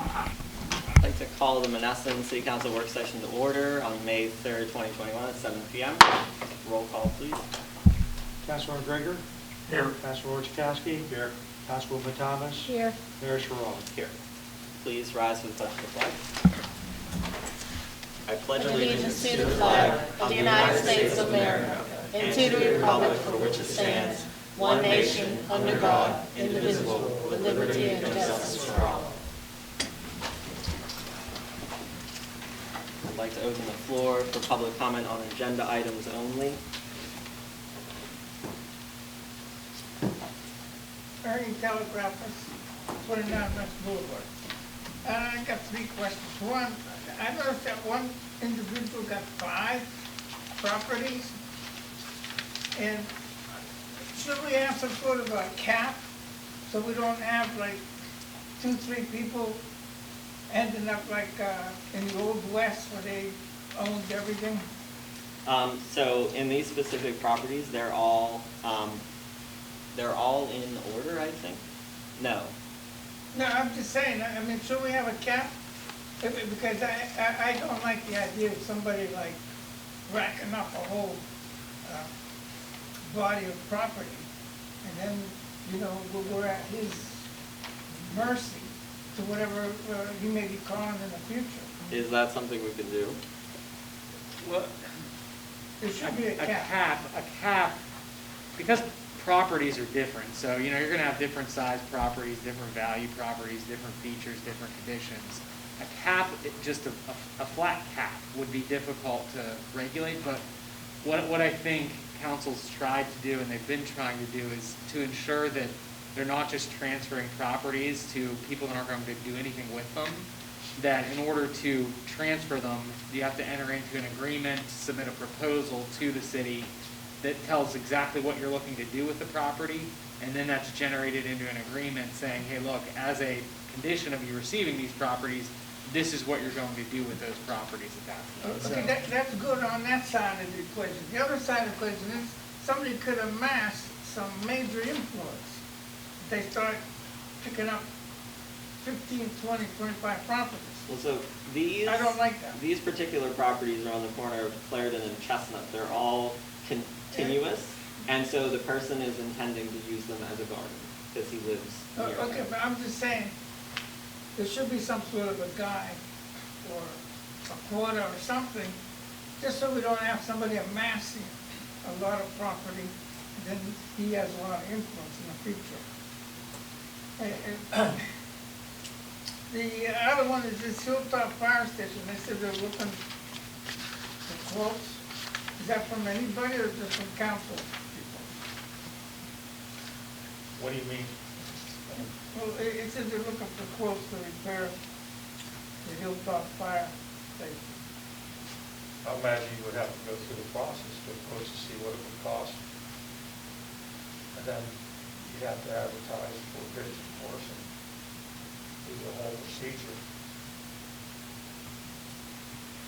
I'd like to call the Monessen City Council work session to order on May 3rd, 2021 at 7 p.m. Roll call, please. Councilor McGregor. Here. Councilor Orchakowski. Here. Councilwoman Thomas. Here. Mayor Sherrod. Here. Please rise for the pledge of the flag. I pledge Allegiance to the flag of the United States of America and to the republic for which it stands, one nation, under God, indivisible, with liberty and justice for all. I'd like to open the floor for public comment on agenda items only. Ernie Telegraphist, 29 West Boulevard. I got 3 questions. One, I noticed that one individual got 5 properties. And should we have some sort of a cap so we don't have like 2, 3 people ending up like in the Old West where they owned everything? So in these specific properties, they're all in order, I think. No. No, I'm just saying, I mean, should we have a cap? Because I don't like the idea of somebody like racking up a whole body of property. And then, you know, we're at his mercy to whatever he may be calling in the future. Is that something we can do? Well, There should be a cap. A cap, because properties are different, so, you know, you're gonna have different size properties, different value properties, different features, different conditions. A cap, just a flat cap would be difficult to regulate, but what I think council's tried to do, and they've been trying to do, is to ensure that they're not just transferring properties to people that aren't going to do anything with them, that in order to transfer them, you have to enter into an agreement, submit a proposal to the city that tells exactly what you're looking to do with the property, and then that's generated into an agreement saying, hey, look, as a condition of you receiving these properties, this is what you're going to do with those properties at that point. Okay, that's good on that side of the equation. The other side of the equation is somebody could amass some major influence. They start picking up 15, 20, 25 properties. Well, so these, I don't like that. These particular properties are on the corner of Clarendon and Chestnut. They're all continuous, and so the person is intending to use them as a garden because he lives near Okay, them. but I'm just saying, there should be some sort of a guide or a quota or something, just so we don't have somebody amassing a lot of property, and then he has a lot of influence in the future. And the other one is this Hilltop Fire Station. They said they're looking for quotes. Is that from anybody or just from council people? What do you mean? Well, it says they're looking for quotes to repair the Hilltop Fire Station. I imagine you would have to go through the process, get quotes to see what it would cost. And then you'd have to advertise for bids, of course, and do the whole procedure.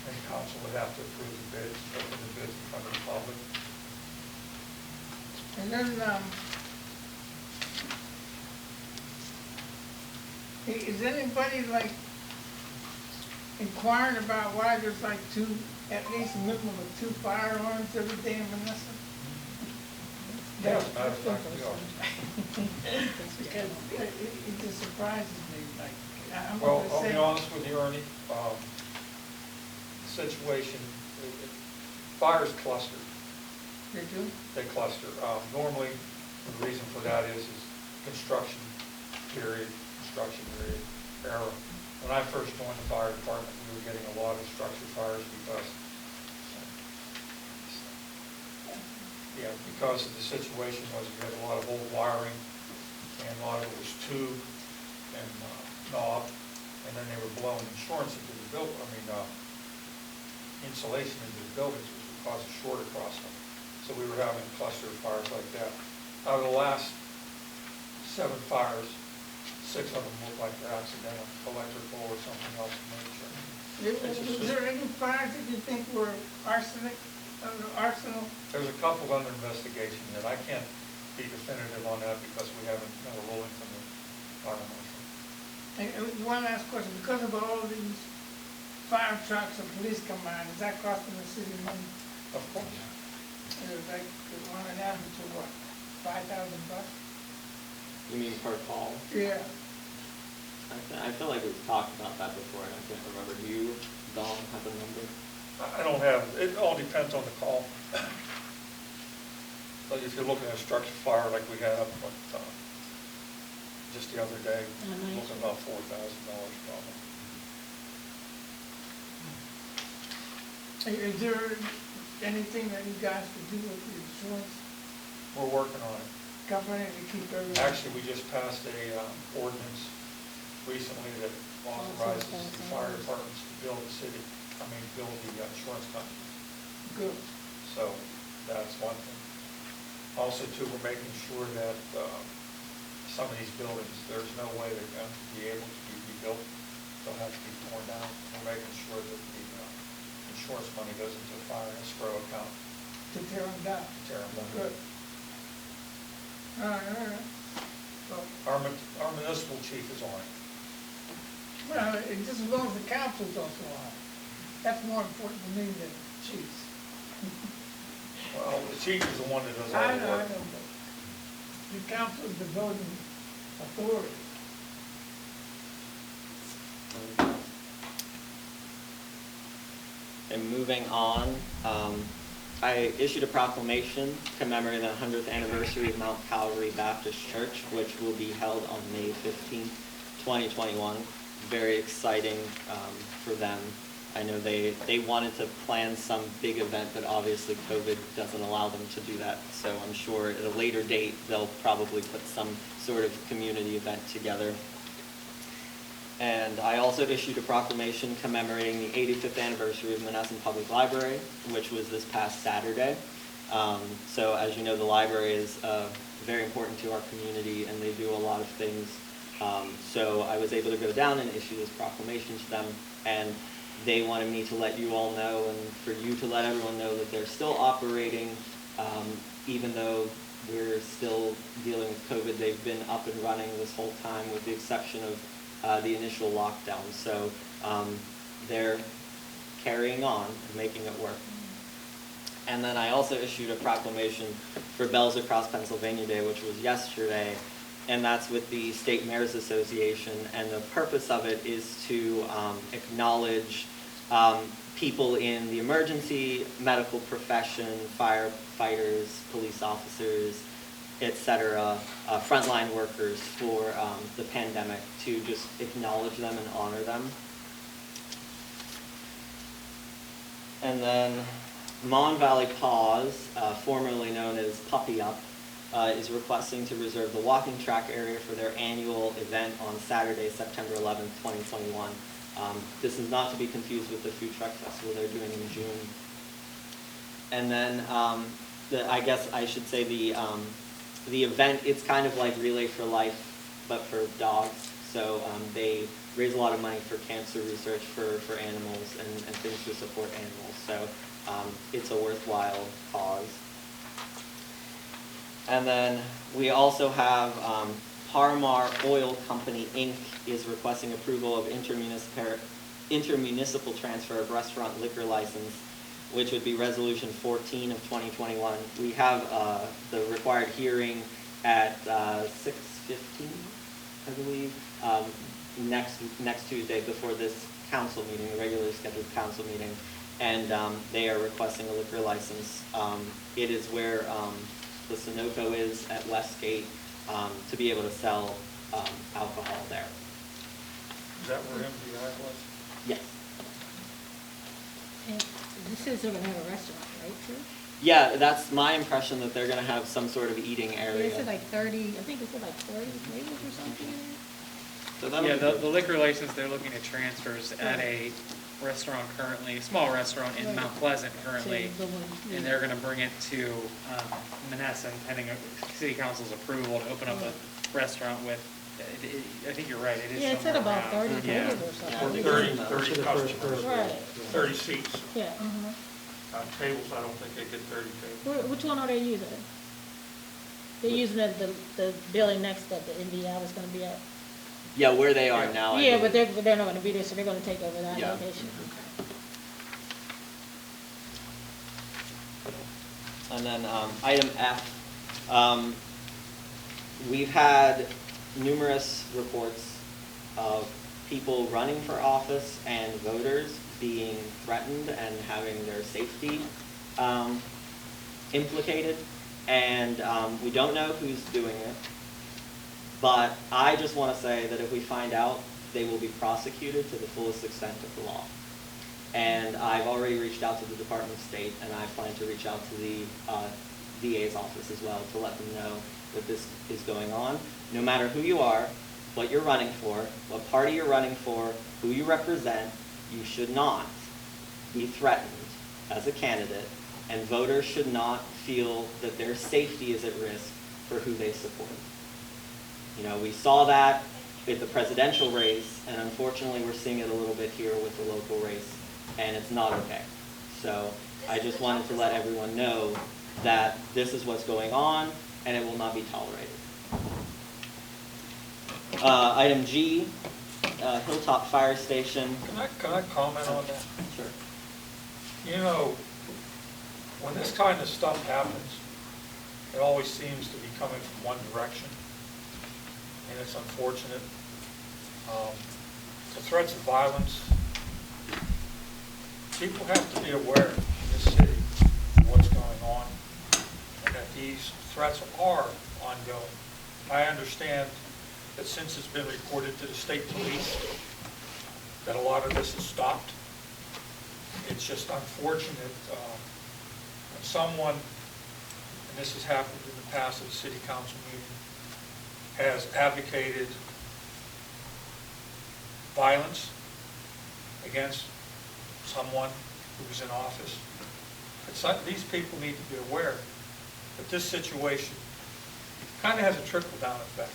And council would have to approve the bids, open the bids in front of the public. And then, is anybody like inquiring about why there's like at least a minimum of 2 fire alarms every day in Monessen? Yeah, as a matter of fact, we are. Because it just surprises me, like, I'm Well, gonna I'll say. be honest with you, Ernie, the situation, fires cluster. They do? They cluster. Normally, the reason for that is construction period, error. When I first joined the fire department, we were getting a lot of structure fires because of the situation was we had a lot of old wiring, and a lot of it was tube and knob, and then they were blowing insurance into the building, insulation into the buildings, which would cause a short across them. So we were having cluster fires like that. Out of the last 7 fires, 6 of them looked like they're accidental, electrical or something else in nature. Was there any fires that you think were arsenal? There's a couple under investigation that I can't be definitive on that because we haven't got a ruling from the fire marshal. One last question, because of all these fire trucks and police combined, is that costing the city money? Of course. Like, on an average of what, $5,000? You mean per call? Yeah. I feel like we've talked about that before, and I can't remember. Do you, Dawn, have a number? I don't have, it all depends on the call. Like if you're looking at a structure fire like we had up just the other day, looking about $4,000 probably. Is there anything that you guys could do with the insurance We're working on it. company to keep everything? Actually, we just passed a ordinance recently that authorizes the fire departments to bill the city, bill the insurance company. Good. So that's one thing. Also too, we're making sure that some of these buildings, there's no way they're going to be able to be rebuilt. They'll have to be torn down. We're making sure that the insurance money goes into a fire escrow account To tear them down? to tear them down. Good. All right. So, Our municipal chief is on it. well, just as long as the council's also on it. That's more important to me than the chiefs. Well, the chief is the one that does all I the know, work. but the council is the voting authority. And moving on, I issued a proclamation commemorating the 100th anniversary of Mount Calvary Baptist Church, which will be held on May 15th, 2021. Very exciting for them. I know they wanted to plan some big event, but obviously COVID doesn't allow them to do that. So I'm sure at a later date, they'll probably put some sort of community event together. And I also issued a proclamation commemorating the 85th anniversary of Monessen Public Library, which was this past Saturday. So as you know, the library is very important to our community, and they do a lot of things. So I was able to go down and issue this proclamation to them, and they wanted me to let you all know, and for you to let everyone know that they're still operating, even though we're still dealing with COVID. They've been up and running this whole time, with the exception of the initial lockdown. So they're carrying on and making it work. And then I also issued a proclamation for Bells Across Pennsylvania Day, which was yesterday, and that's with the State Mayors Association. And the purpose of it is to acknowledge people in the emergency medical profession, firefighters, police officers, etc., frontline workers for the pandemic, to just acknowledge them and honor them. And then Mon Valley Paws, formerly known as Puppy Up, is requesting to reserve the walking track area for their annual event on Saturday, September 11th, 2021. This is not to be confused with the food truck festival they're doing in June. And then I guess I should say the event, it's kind of like Relay for Life, but for dogs. So they raise a lot of money for cancer research for animals and things to support animals. So it's a worthwhile cause. And then we also have Parmar Oil Company, Inc. is requesting approval of intermunicipal transfer of restaurant liquor license, which would be Resolution 14 of 2021. We have the required hearing at 6:15, I believe, next Tuesday before this council meeting, the regularly scheduled council meeting, and they are requesting a liquor license. It is where the Sunoco is at Westgate, to be able to sell alcohol there. Is that where MVI was? Yes. And this is they're gonna have a restaurant, right, too? Yeah, that's my impression, that they're going to have some sort of eating area. They said like 30, I think they said like 30 tables or something in there. So that'll Yeah, be the liquor license they're looking at transfers at a restaurant currently, a small restaurant in Mount Pleasant currently, So the one- and they're gonna bring it to Monessen pending city council's approval to open up a restaurant with, I think you're right, it is Yeah, it said somewhere about around. 30 Yeah. tables or Yeah, I something. think 30 it's- 30 For the first customers. group. Right, 30 seats. yeah. Tables, I don't think they get 30 tables. Which one are they using? They're using the building next that the MVI was gonna be at? Yeah, where they are now. I Yeah, but believe. they're not gonna be there, so they're gonna take over that Yeah. location. And then item F, we've had numerous reports of people running for office and voters being threatened and having their safety implicated. And we don't know who's doing it. But I just want to say that if we find out, they will be prosecuted to the fullest extent of the law. And I've already reached out to the Department of State, and I plan to reach out to the DA's office as well to let them know that this is going on. No matter who you are, what you're running for, what party you're running for, who you represent, you should not be threatened as a candidate, and voters should not feel that their safety is at risk for who they support. You know, we saw that with the presidential race, and unfortunately we're seeing it a little bit here with the local race, and it's not okay. So I just wanted to let everyone know that this is what's going on, and it will not be tolerated. Item G, Hilltop Fire Station. Can I comment on that? Sure. You know, when this kind of stuff happens, it always seems to be coming from one direction, and it's unfortunate. The threats of violence, people have to be aware in this city of what's going on, and that these threats are ongoing. I understand that since it's been reported to the state police, that a lot of this has stopped. It's just unfortunate when someone, and this has happened in the past at a city council meeting, has advocated violence against someone who's in office. These people need to be aware that this situation kind of has a trickle-down effect.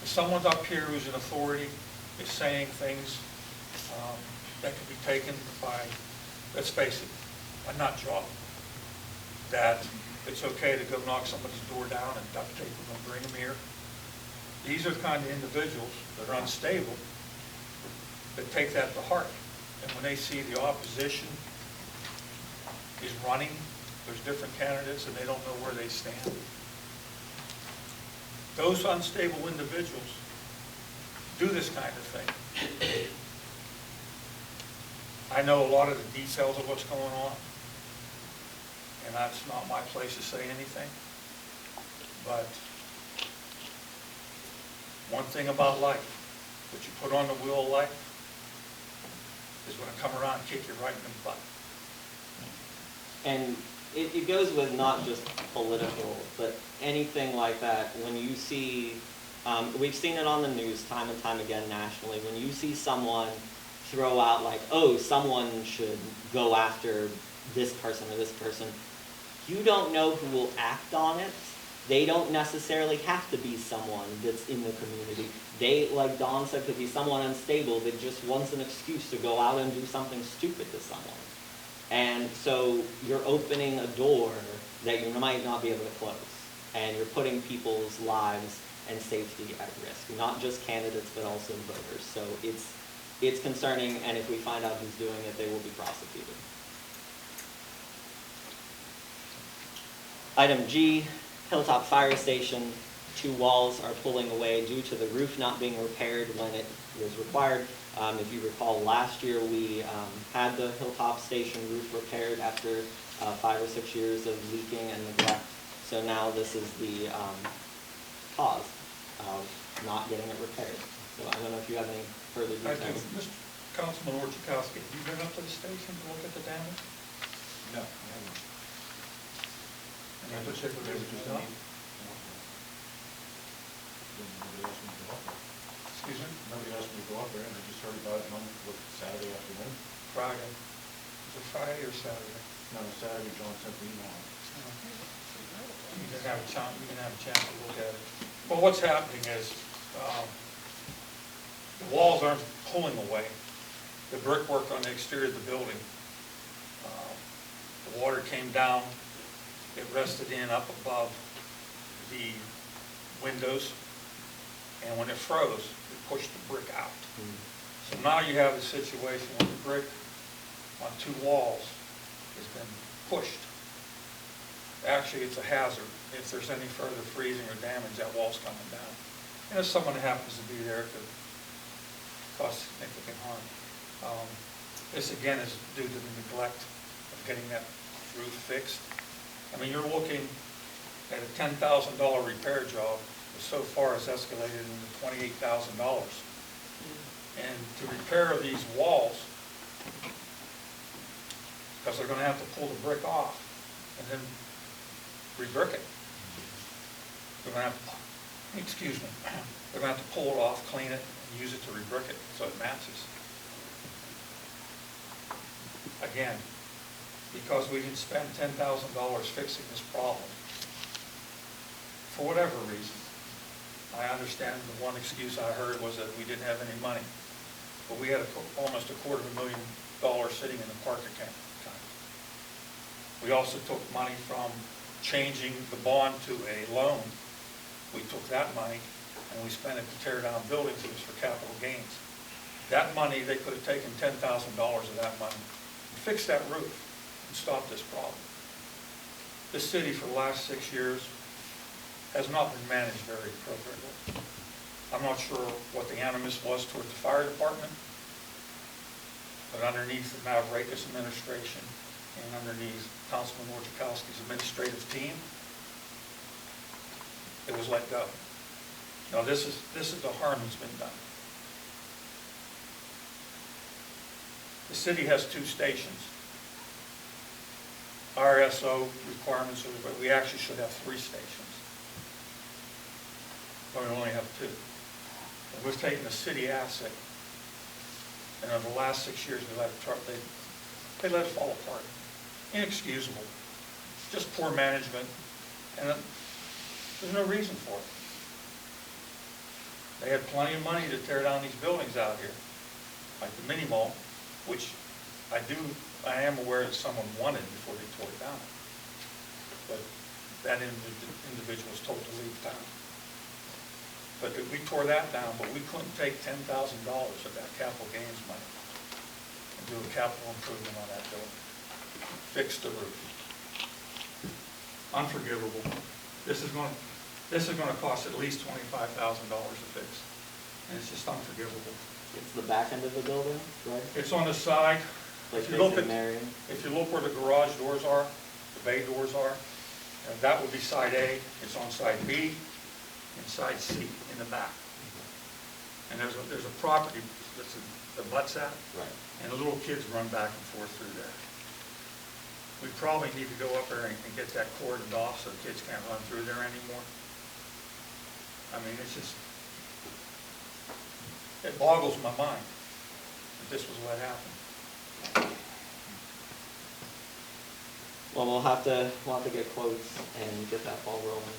If someone's up here who's in authority is saying things that can be taken by, let's face it, a nut job, that it's okay to go knock somebody's door down and duct tape them and bring them here. These are the kind of individuals that are unstable that take that to heart. And when they see the opposition is running, there's different candidates and they don't know where they stand. Those unstable individuals do this kind of thing. I know a lot of the details of what's going on, and that's not my place to say anything. But one thing about life, what you put on the wheel of life is going to come around and kick you right in the butt. And it goes with not just political, but anything like that. When you see, we've seen it on the news time and time again nationally, when you see someone throw out like, oh, someone should go after this person or this person, you don't know who will act on it. They don't necessarily have to be someone that's in the community. They, like Don said, could be someone unstable that just wants an excuse to go out and do something stupid to someone. And so you're opening a door that you might not be able to close. And you're putting people's lives and safety at risk, not just candidates, but also voters. So it's concerning, and if we find out who's doing it, they will be prosecuted. Item G, Hilltop Fire Station. 2 walls are pulling away due to the roof not being repaired when it was required. If you recall, last year we had the Hilltop Station roof repaired after 5 or 6 years of leaking and neglect. So now this is the cause of not getting it repaired. So I don't know if you have any further I do. details. Mr. Councilman Orchakowski, have you been up to the station to look at the damage? No, I haven't. Any particular reason not? Nobody asked me to go up there. Excuse me? Nobody asked me to go up there, and I just heard about it on Saturday afternoon. Friday. Is it Friday or Saturday? No, Saturday, John sent the email. You can have a chance to look at it. Well, what's happening is, the walls aren't pulling away. The brickwork on the exterior of the building, the water came down, it rested in up above the windows, And when it froze, it pushed the brick out. So now you have a situation where the brick on two walls has been pushed. Actually, it's a hazard. If there's any further freezing or damage, that wall's coming down. And if someone happens to be there, it could cause significant harm. This again is due to the neglect of getting that roof fixed. I mean, you're looking at a $10,000 repair job, but so far it's escalated into $28,000. And to repair these walls, because they're going to have to pull the brick off and then re-brick it. They're going to have to, excuse me, they're going to have to pull it off, clean it, and use it to re-brick it so it matches. Again, because we didn't spend $10,000 fixing this problem, for whatever reason, I understand the one excuse I heard was that we didn't have any money. But we had almost $250,000 sitting in the park account. We also took money from changing the bond to a loan. We took that money and we spent it to tear down buildings. It was for capital gains. That money, they could have taken $10,000 of that money and fixed that roof and stopped this problem. This city for the last 6 years has not been managed very appropriately. I'm not sure what the animus was toward the fire department, but underneath the Mavrakis administration and underneath Councilman Wojciechowski's administrative team, it was let go. Now this is the harm that's been done. The city has 2 stations. RSO requirements, but we actually should have 3 stations. But we only have 2. And we've taken a city asset, and over the last 6 years, they let it fall apart. Inexcusable. Just poor management, and there's no reason for it. They had plenty of money to tear down these buildings out here, like the mini mall, which I am aware that someone wanted before they tore it down. But that individual was told to leave town. But we tore that down, but we couldn't take $10,000 of that capital gains money and do a capital improvement on that building. Fix the roof. Unforgivable. This is going to cost at least $25,000 to fix. And it's just unforgivable. It's the back end of the building, right? It's on the side. Like If you look facing Marion? if you look where the garage doors are, the bay doors are, that would be side A. It's on side B and side C in the back. And there's a property that butts that. Right. And the little kids run back and forth through there. We probably need to go up there and get that cordoned off so the kids can't run through there anymore. I mean, it's just, it boggles my mind that this was what happened. Well, we'll have to get quotes and get that ball rolling.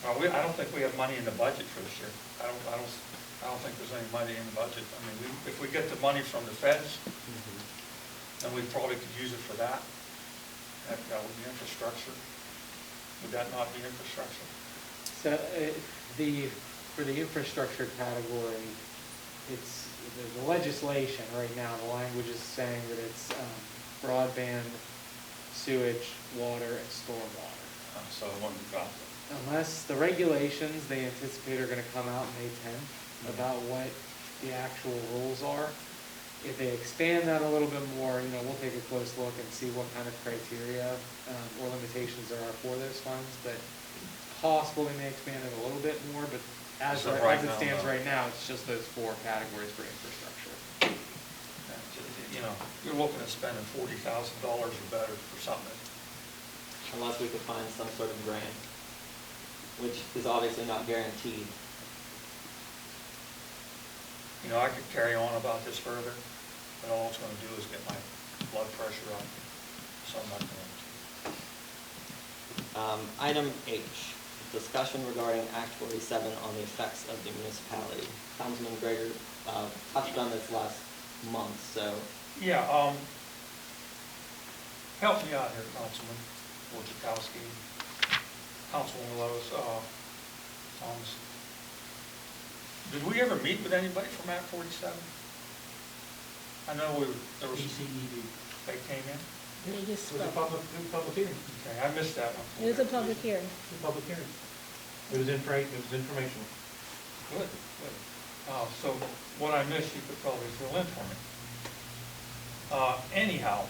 I don't think we have money in the budget for this year. I don't think there's any money in the budget. I mean, if we get the money from the feds, then we probably could use it for that. That would be infrastructure. Would that not be infrastructure? So for the infrastructure category, it's the legislation right now, the language is saying that it's broadband, sewage, water, and stormwater. So it wouldn't be dropped. Unless the regulations they anticipate are going to come out May 10th about what the actual rules are. If they expand that a little bit more, we'll take a close look and see what kind of criteria or limitations there are for those funds. But it's possible they may expand it a little bit more, but as it stands right now, it's just those 4 categories for infrastructure. You're looking at spending $40,000 or better for something. Unless we could find some sort of grant, which is obviously not guaranteed. I could carry on about this further, but all it's going to do is get my blood pressure up, so I'm not going to. Item H, discussion regarding Act 47 on the effects of the municipality. Councilman Gregor touched on this last month, so. Yeah, help me out here, Councilman Wojciechowski, Councilwoman Lois, Thomas. Did we ever meet with anybody from Act 47? I know there was, DCED. they came in. They just It was a spoke. public hearing. Okay, I missed that one. It was a public hearing. It was a public hearing. It was informational. Good, good. So what I missed, you could probably fill in for me. Anyhow,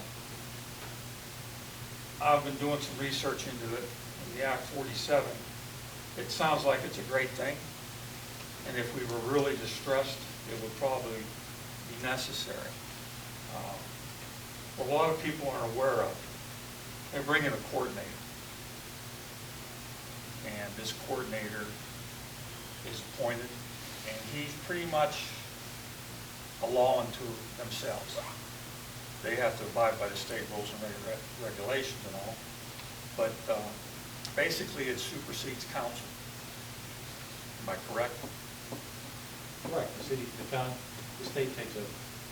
I've been doing some research into it, in the Act 47. It sounds like it's a great thing, and if we were really distressed, it would probably be necessary. What a lot of people aren't aware of, they bring in a coordinator, and this coordinator is appointed, and he's pretty much a law unto themselves. They have to abide by the state rules and regulations and all, but basically it supersedes council. Am I correct? Correct. The city, the town, the state takes over.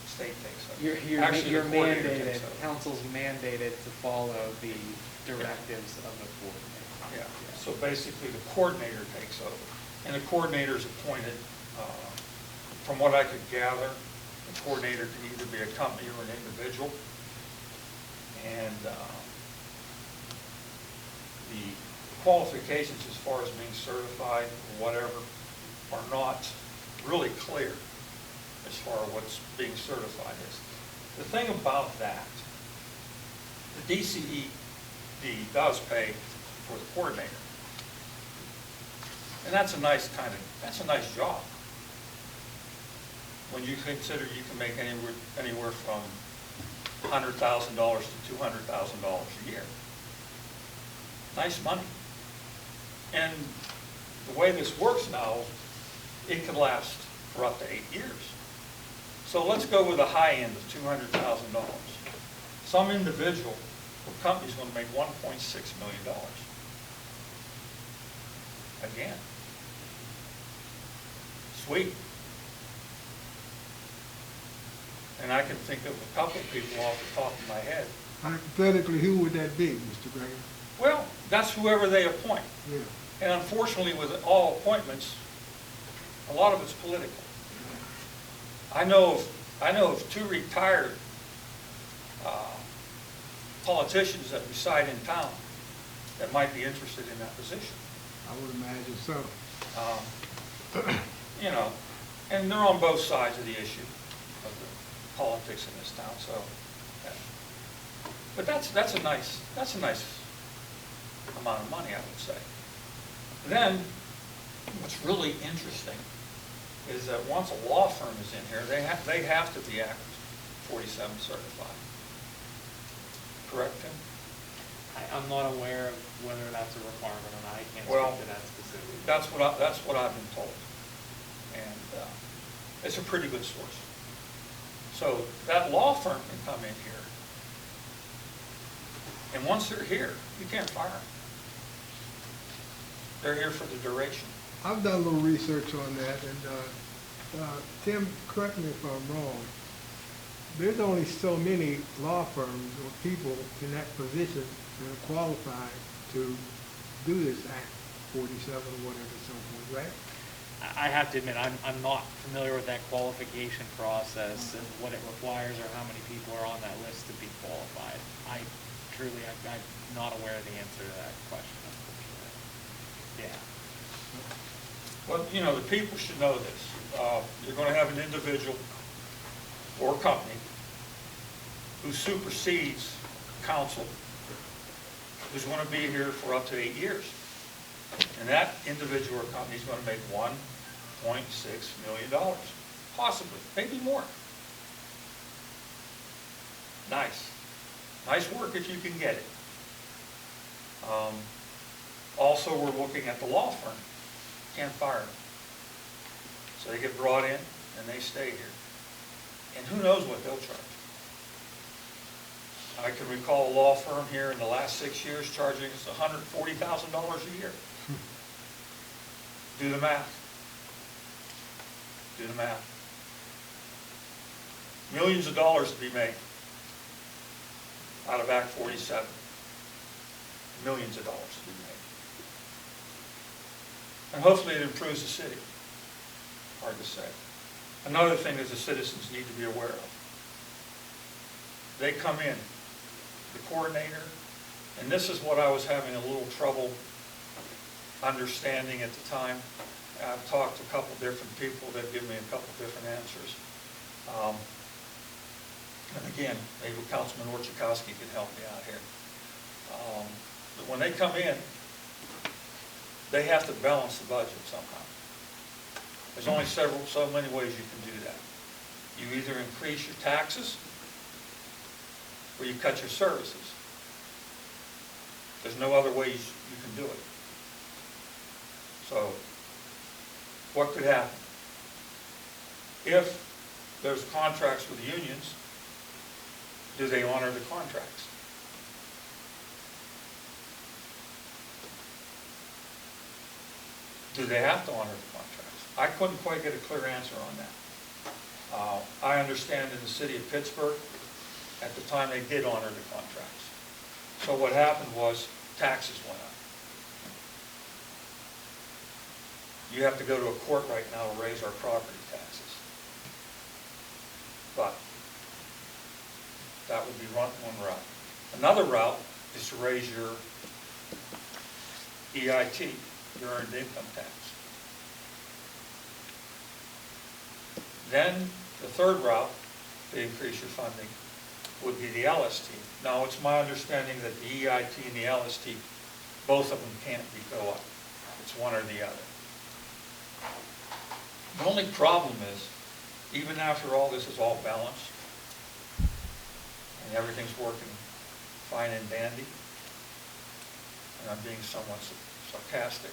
State takes over. You're Actually, the coordinator takes mandated, over. council's mandated to follow the directives of the coordinator. Yeah, so basically the coordinator takes over, and the coordinator is appointed, from what I could gather, the coordinator can either be a company or an individual, and the qualifications as far as being certified or whatever are not really clear as far as what's being certified is. The thing about that, the DCED does pay for the coordinator. And that's a nice job. When you consider you can make anywhere from $100,000 to $200,000 a year. Nice money. And the way this works now, it can last for up to 8 years. So let's go with the high end of $200,000. Some individual or company's going to make $1.6 million. Again. Sweet. And I can think of a couple of people off the top of my head. Hypothetically, who would that be, Mr. Gregory? Well, that's whoever they appoint. Yeah. And unfortunately, with all appointments, a lot of it's political. I know of 2 retired politicians that reside in town that might be interested in that position. I would imagine so. You know, and they're on both sides of the issue of the politics in this town. So, yeah. But that's a nice amount of money, I would say. Then, what's really interesting is that once a law firm is in here, they have to be Act 47 certified. Correct, Tim? I'm not aware of whether that's a requirement or not. I can't Well, speak to that specifically. That's what I've been told, and it's a pretty good source. So that law firm can come in here, and once they're here, you can't fire them. They're here for the duration. I've done a little research on that, and Tim, correct me if I'm wrong, there's only so many law firms or people in that position that are qualified to do this Act 47 or whatever, so forth, right? I have to admit, I'm not familiar with that qualification process and what it requires or how many people are on that list to be qualified. I'm not aware of the answer to that question, unfortunately. Yeah. Well, you know, the people should know this. You're going to have an individual or company who supersedes council, who's going to be here for up to 8 years. And that individual or company is going to make $1.6 million, possibly, maybe more. Nice. Nice work if you can get it. Also, we're looking at the law firm. Can't fire them. So they get brought in and they stay here. And who knows what they'll charge. I can recall a law firm here in the last 6 years charging us $140,000 a year. Do the math. Do the math. Millions of dollars to be made out of Act 47. Millions of dollars to be made. And hopefully it improves the city. hard to say. Another thing is the citizens need to be aware of. They come in, the coordinator, and this is what I was having a little trouble understanding at the time. I've talked to a couple different people that give me a couple different answers. And again, maybe Councilman Orchakowski can help me out here. But when they come in, they have to balance the budget somehow. There's only so many ways you can do that. You either increase your taxes or you cut your services. There's no other ways you can do it. So, what could happen? If there's contracts with unions, do they honor the contracts? Do they have to honor the contracts? I couldn't quite get a clear answer on that. I understand in the city of Pittsburgh, at the time they did honor the contracts. So what happened was taxes went up. You have to go to a court right now to raise our property taxes. But that would be one route. Another route is to raise your EIT, your earned income tax. Then the third route to increase your funding would be the LST. Now, it's my understanding that the EIT and the LST, both of them can't go up. It's one or the other. The only problem is, even after all this is all balanced, and everything's working fine and dandy, and I'm being somewhat sarcastic,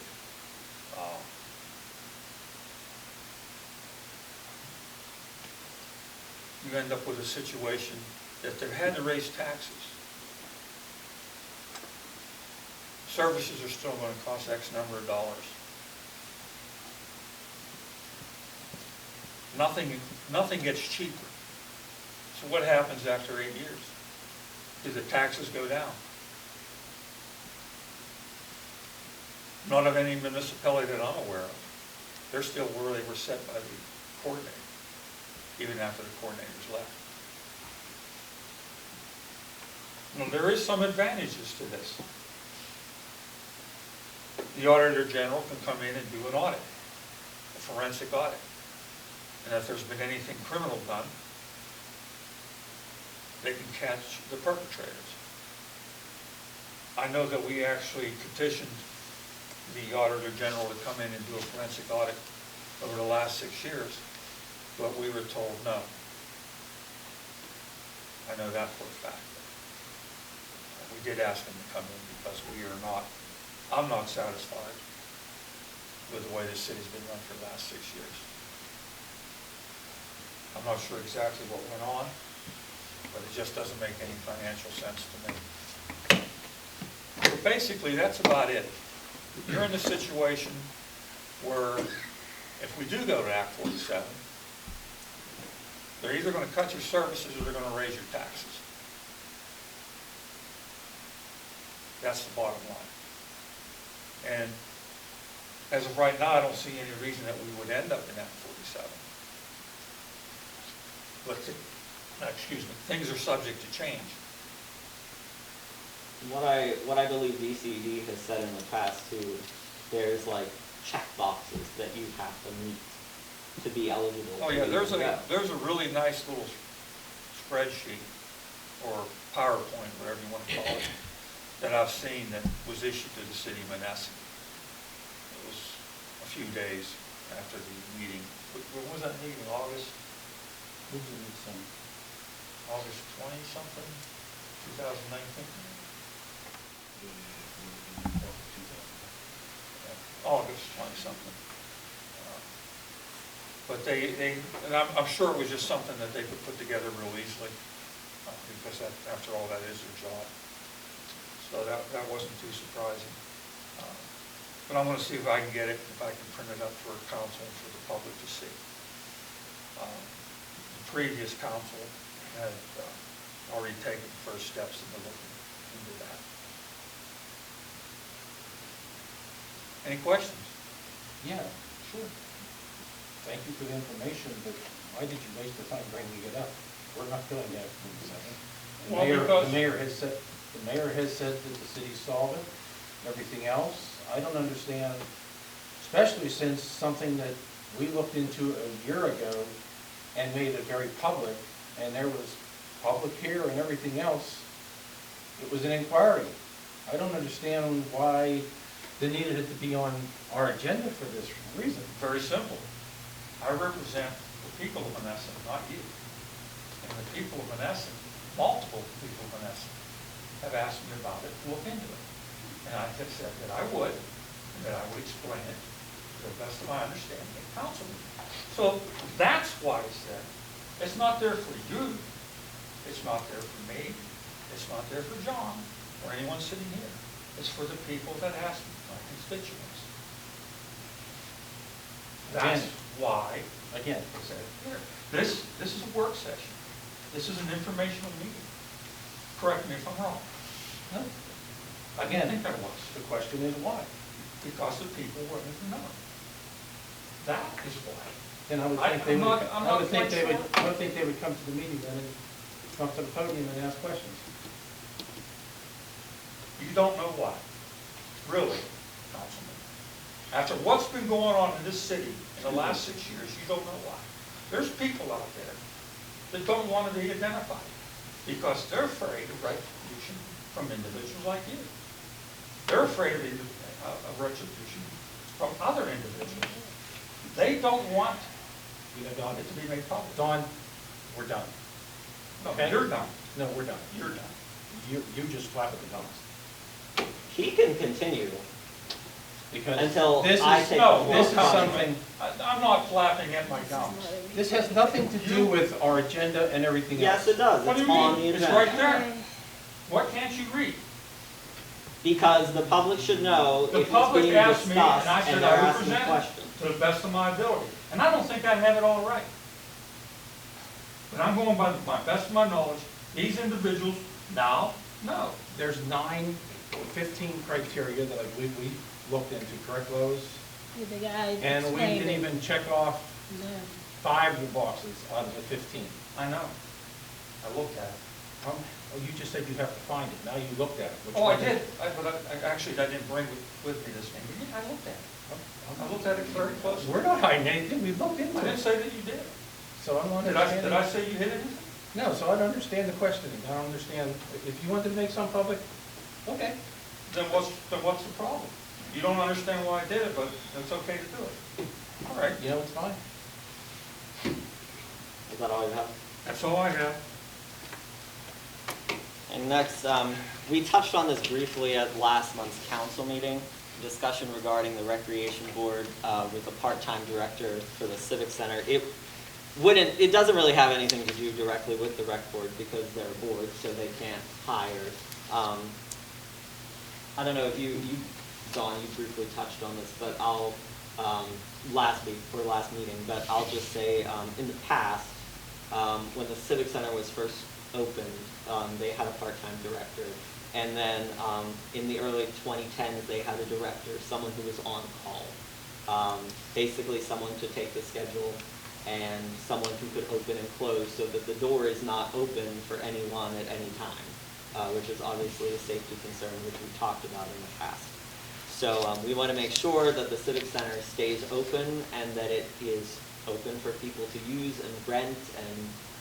you end up with a situation that they had to raise taxes. Services are still going to cost X number of dollars. Nothing gets cheaper. So what happens after 8 years? Do the taxes go down? Not of any municipality that I'm aware of. They're still where they were set by the coordinator, even after the coordinators left. Now, there is some advantages to this. The Auditor General can come in and do an audit, a forensic audit. And if there's been anything criminal done, they can catch the perpetrators. I know that we actually petitioned the Auditor General to come in and do a forensic audit over the last 6 years, but we were told no. I know that for a fact. We did ask him to come in because I'm not satisfied with the way the city's been run for the last 6 years. I'm not sure exactly what went on, but it just doesn't make any financial sense to me. But basically, that's about it. You're in a situation where if we do go to Act 47, they're either going to cut your services or they're going to raise your taxes. That's the bottom line. And as of right now, I don't see any reason that we would end up in Act 47. But, things are subject to change. What I believe DCD has said in the past too, there's like check boxes that you have to meet to be eligible. Oh yeah, there's a really nice little spreadsheet or PowerPoint, whatever you want to call it, that I've seen that was issued to the city of Monessen. It was a few days after the meeting. When was that meeting? August 20-something, 2019? August 20-something. But and I'm sure it was just something that they could put together real easily, because after all, that is their job. So that wasn't too surprising. But I'm going to see if I can get it, if I can print it up for council and for the public to see. The previous council had already taken the first steps into looking into that. Any questions? Yeah, sure. thank you for the information, but why did you waste the time bringing it up? We're not doing that in a second. Well, because- The mayor has said that the city's solvent, everything else. I don't understand, especially since something that we looked into a year ago and made it very public, and there was public here and everything else. It was an inquiry. I don't understand why they needed it to be on our agenda for this reason. Very simple. I represent the people of Monessen, not you. And the people of Monessen, multiple people of Monessen, have asked me about it, to look into it. And I have said that I would, and that I would explain it to the best of my understanding at council meeting. So that's why it's there. It's not there for you. It's not there for me. It's not there for John or anyone sitting here. It's for the people that asked me, my constituents. That's why Again, it's there. This is a work session. This is an informational meeting. Correct me if I'm wrong. no, I didn't think there was, the question is why? because the people wanted to know. That is why. Then I would I- think they I'm would, not- I'm I not would think quite they would, sure. I would think they would come to the meeting then and come to the podium and ask questions. You don't know why. Really, Councilman. After what's been going on in this city in the last 6 years, you don't know why. There's people out there that don't want to be identified because they're afraid of retribution from individuals like you. They're afraid of retribution from other individuals. They don't want You know, Don, it to be made public. Don, we're done. No, Okay. you're done. No, we're done. You're done. You just flap at the gums. He can continue. Because Until this I is, take No, the this is floor. something, I'm not flapping at my gums. this has nothing to do with our agenda and everything else. Yes, it does. What do It's you on the mean? It's agenda. right there. What can't you read? Because the public should know The if it's public being asked me, and I discussed said and I they're would asking present questions. it to the best of my ability. And I don't think I have it all right. But I'm going by my best of my knowledge. These individuals now know. There's 15 criteria that we looked into, correct, Lois? The guy And we explained didn't it. even check off No. 5 of the boxes out of the 15. I know. I looked at it. Oh, you just said you have to find it. Now you looked at it. Which Oh, I one? did. Actually, I didn't bring with me this thing. But yeah, I looked at it. I looked at it very closely. We're not hiding anything. We looked into I didn't it. say that you did. So I don't Did understand. I say you hid anything? No, so I don't understand the questioning. I don't understand. If you wanted to make some public, okay. Then what's the problem? You don't understand why I did it, but it's okay to do it. All right. You know, it's fine. Is that all you have? That's all I have. And next, we touched on this briefly at last month's council meeting, discussion regarding the recreation board with a part-time director for the civic center. It doesn't really have anything to do directly with the rec board because they're a board, so they can't hire. I don't know if you Dawn, you briefly touched on this, but I'll, last meeting, but I'll just say, in the past, when the civic center was first opened, they had a part-time director. And then in the early 2010s, they had a director, someone who was on call. Basically someone to take the schedule and someone who could open and close so that the door is not open for anyone at any time, which is obviously a safety concern, which we've talked about in the past. So we want to make sure that the Civic Center stays open and that it is open for people to use and rent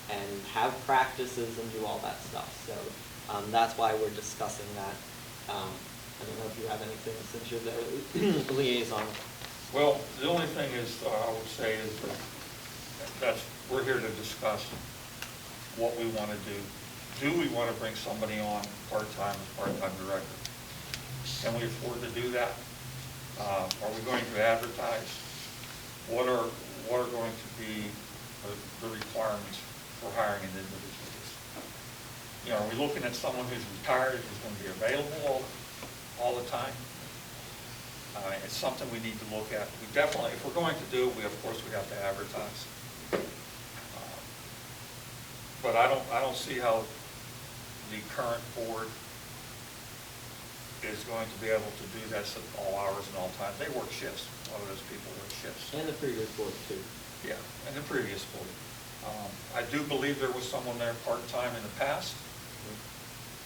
and have practices and do all that stuff. So that's why we're discussing that. I don't know if you have anything since you're the liaison. Well, the only thing is, I would say is that we're here to discuss what we want to do. Do we want to bring somebody on part-time as part-time director? Can we afford to do that? Are we going to advertise? What are going to be the requirements for hiring an individual? You know, are we looking at someone who's retired, who's going to be available all the time? It's something we need to look at. We definitely, if we're going to do it, of course we have to advertise. But I don't see how the current board is going to be able to do this at all hours and all times. They work shifts. A lot of those people work shifts. And the previous board too. Yeah, and the previous board. I do believe there was someone there part-time in the past.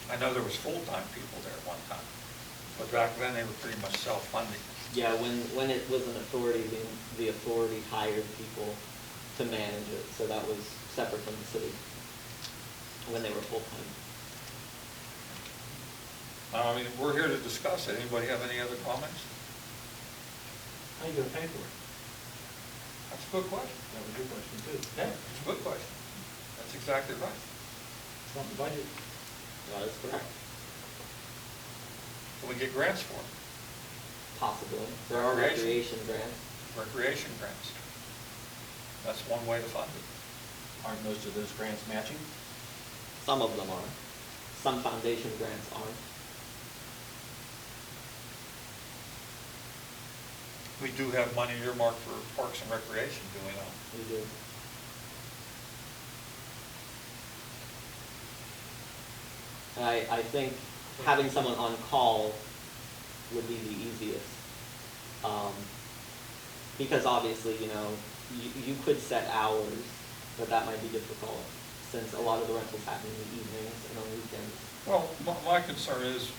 I know there was full-time people there at one time, but back then they were pretty much self-funding. Yeah, when it was an authority, the authority hired people to manage it, so that was separate from the city when they were full-time. I mean, we're here to discuss it. Anybody have any other comments? How you gonna pay for it? That's a good question. That was a good question too. Yeah, it's a good question. That's exactly right. It's on the budget. That is correct. Can we get grants for it? Possibly. There are recreation grants. Recreation grants. That's one way to fund it. Aren't most of those grants matching? Some of them are. Some foundation grants aren't. We do have money earmarked for parks and recreation, do we not? We do. I think having someone on call would be the easiest. Because obviously, you could set hours, but that might be difficult since a lot of the rentals happen in the evenings and on weekends. Well, my concern is,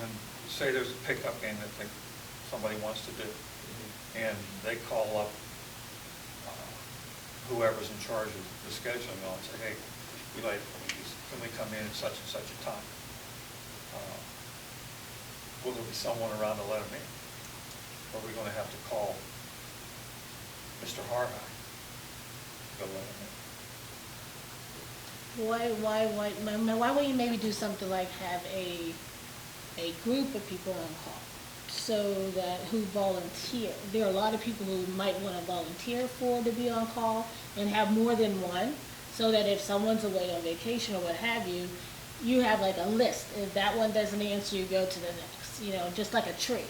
and say there's a pickup game that somebody wants to do, and they call up whoever's in charge of the scheduling on and say, hey, can we come in at such and such a time? Will there be someone around to let them in? Or are we going to have to call Mr. Harhide to go let them in? Why wouldn't you maybe do something like have a group of people on call? So that who volunteer. There are a lot of people who might want to volunteer to be on call and have more than one, so that if someone's away on vacation or what have you, you have like a list. If that one doesn't answer, you go to the next, just like a tree.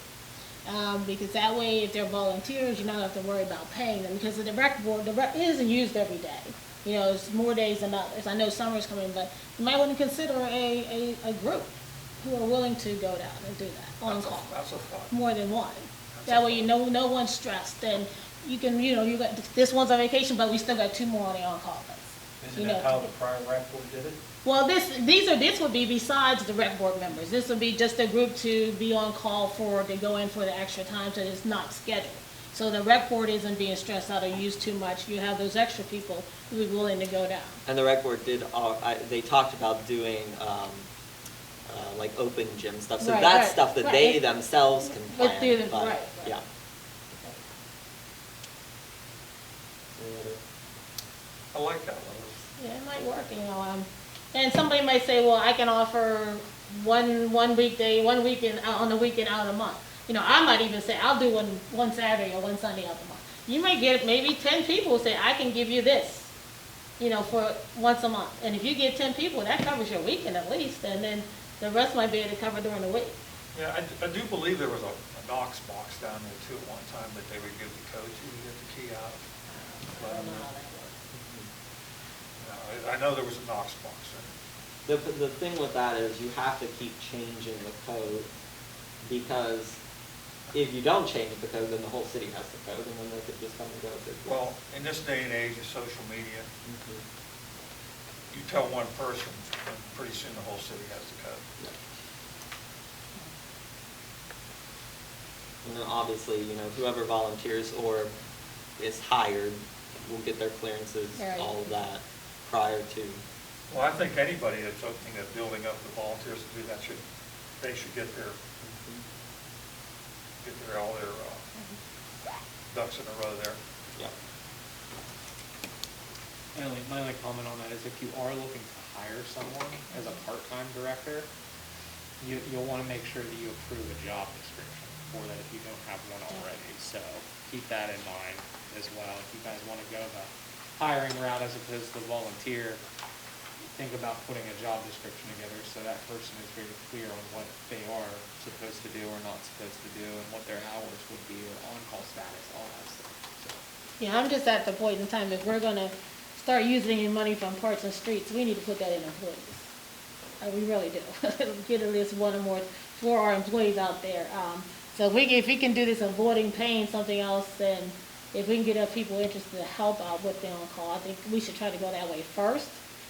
Because that way, if they're volunteers, you don't have to worry about paying them, because the rec board, it isn't used every day. It's more days than others. I know summer's coming, but you might want to consider a group who are willing to go down and do that on call. That's a thought. More than one. That way, no one's stressed, and you can, you got, this one's on vacation, but we still got 2 more on the on-call list. Isn't that how the prior rec board did it? Well, this would be besides the rec board members. This would be just a group to be on call to go in for the extra time, so it's not scheduled. So the rec board isn't being stressed out or used too much. You have those extra people who are willing to go down. And the rec board they talked about doing like open gym stuff. So that's stuff that they themselves can plan. Right. Yeah. I like that one. Yeah, it might work, and somebody might say, well, I can offer one weekday, one weekend, on the weekend out of the month. I might even say, I'll do one Saturday or one Sunday out of the month. You might get maybe 10 people who say, I can give you this, for once a month. And if you get 10 people, that covers your weekend at least, and then the rest might be able to cover during the week. Yeah, I do believe there was a Knox box down there too at one time that they would give the code to, get the key out. I don't know how that works. I know there was a Knox box there. The thing with that is you have to keep changing the code, because if you don't change the code, then the whole city has the code, and then they could just come and go. Well, in this day and age of social media, you tell one person, and pretty soon the whole city has the code. Yeah. And then obviously, whoever volunteers or is hired will get their clearances, all of that, prior to. Well, I think anybody that's opening a building up to volunteers to do that they should get all their ducks in a row there. Yeah. My only comment on that is if you are looking to hire someone as a part-time director, you'll want to make sure that you approve a job description for that if you don't have one already. So keep that in mind as well. If you guys want to go the hiring route as opposed to volunteer, think about putting a job description together so that person is very clear on what they are supposed to do or not supposed to do, and what their hours would be, or on-call status, all that stuff. So. Yeah, I'm just at the point in time, if we're going to start using any money from parks and streets, we need to put that in employees. We really do. Get at least one or more for our employees out there. So if we can do this avoiding paying something else, then if we can get up people interested to help out with the on-call, I think we should try to go that way first.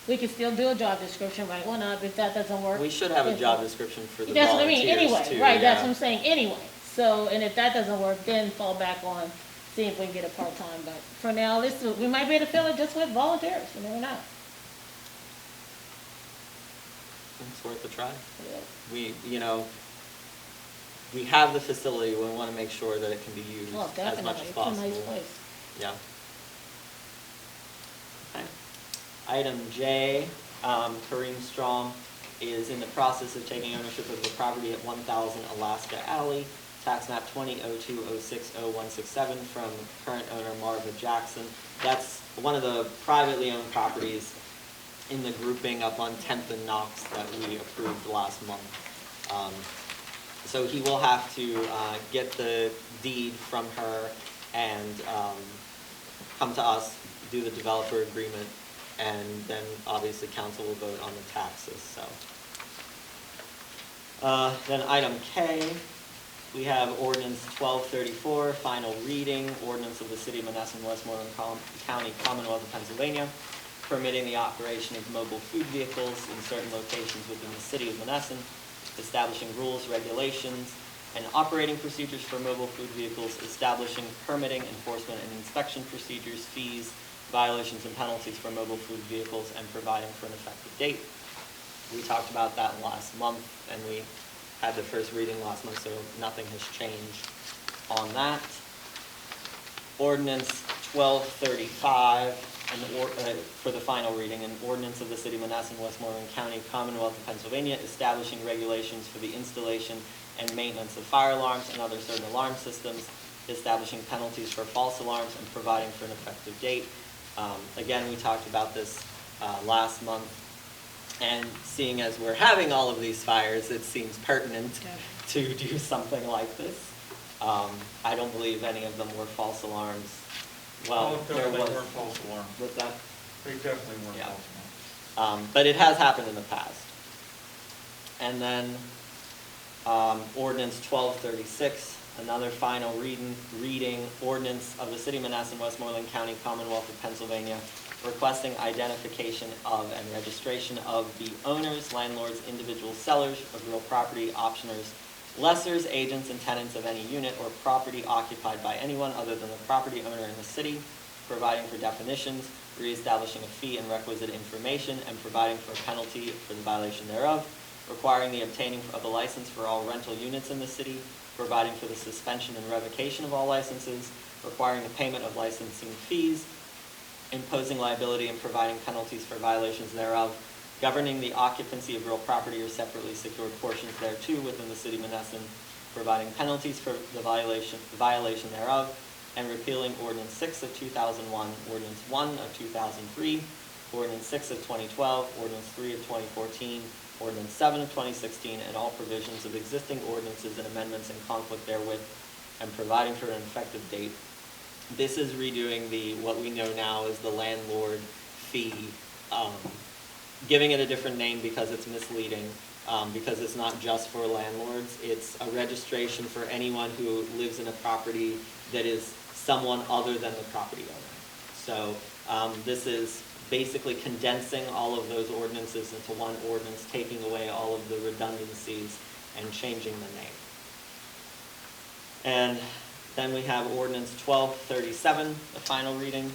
We can still do a job description, right, or not, if that doesn't work. We should have a then- job description for the That's what I mean, volunteers anyway, too, right, that's yeah. what I'm saying, anyway. So, and if that doesn't work, then fall back on, see if we can get a part-time, but for now, we might be able to fill it just with volunteers, you never know. It's worth a try. Yeah. We have the facility, we want to make sure that it can be used Oh, as much definitely, as it's a possible. nice place. Yeah. Okay. Item J, Kareem Strom is in the process of taking ownership of the property at 1000 Alaska Alley, tax map 2002060167 from current owner Marva Jackson. That's one of the privately owned properties in the grouping up on 10th and Knox that we approved last month. So he will have to get the deed from her and come to us, do the developer agreement, and then obviously council will vote on the taxes. So then item K, we have ordinance 1234, final reading, ordinance of the City of Monessen, Westmoreland County, Commonwealth of Pennsylvania, permitting the operation of mobile food vehicles in certain locations within the City of Monessen, establishing rules, regulations, and operating procedures for mobile food vehicles, establishing permitting, enforcement, and inspection procedures, fees, violations, and penalties for mobile food vehicles, and providing for an effective date. We talked about that last month, and we had the first reading last month, so nothing has changed on that. Ordinance 1235, for the final reading, an ordinance of the City of Monessen, Westmoreland County, Commonwealth of Pennsylvania, establishing regulations for the installation and maintenance of fire alarms and other certain alarm systems, establishing penalties for false alarms, and providing for an effective date. Again, we talked about this last month, and seeing as we're having all of these fires, it seems pertinent to do something like this. I don't believe any of them were false alarms. Well, there definitely was. weren't false alarms. What's that? They definitely weren't Yeah. false alarms. But it has happened in the past. And then ordinance 1236, another final reading ordinance of the City of Monessen, Westmoreland County, Commonwealth of Pennsylvania, requesting identification of and registration of the owners, landlords, individual sellers of real property, optioners, lessors, agents, and tenants of any unit or property occupied by anyone other than the property owner in the city, providing for definitions, reestablishing a fee and requisite information, and providing for a penalty for the violation thereof, requiring the obtaining of a license for all rental units in the city, providing for the suspension and revocation of all licenses, requiring the payment of licensing fees, imposing liability and providing penalties for violations thereof, governing the occupancy of real property or separately secured portions thereto within the City of Monessen, providing penalties for the violation thereof, and repealing Ordinance 6 of 2001, Ordinance 1 of 2003, Ordinance 6 of 2012, Ordinance 3 of 2014, Ordinance 7 of 2016, and all provisions of existing ordinances and amendments in conflict therewith, and providing for an effective date. This is redoing what we know now as the landlord fee, giving it a different name because it's misleading, because it's not just for landlords. It's a registration for anyone who lives in a property that is someone other than the property owner. So this is basically condensing all of those ordinances into one ordinance, taking away all of the redundancies and changing the name. And then we have Ordinance 1237, the final reading.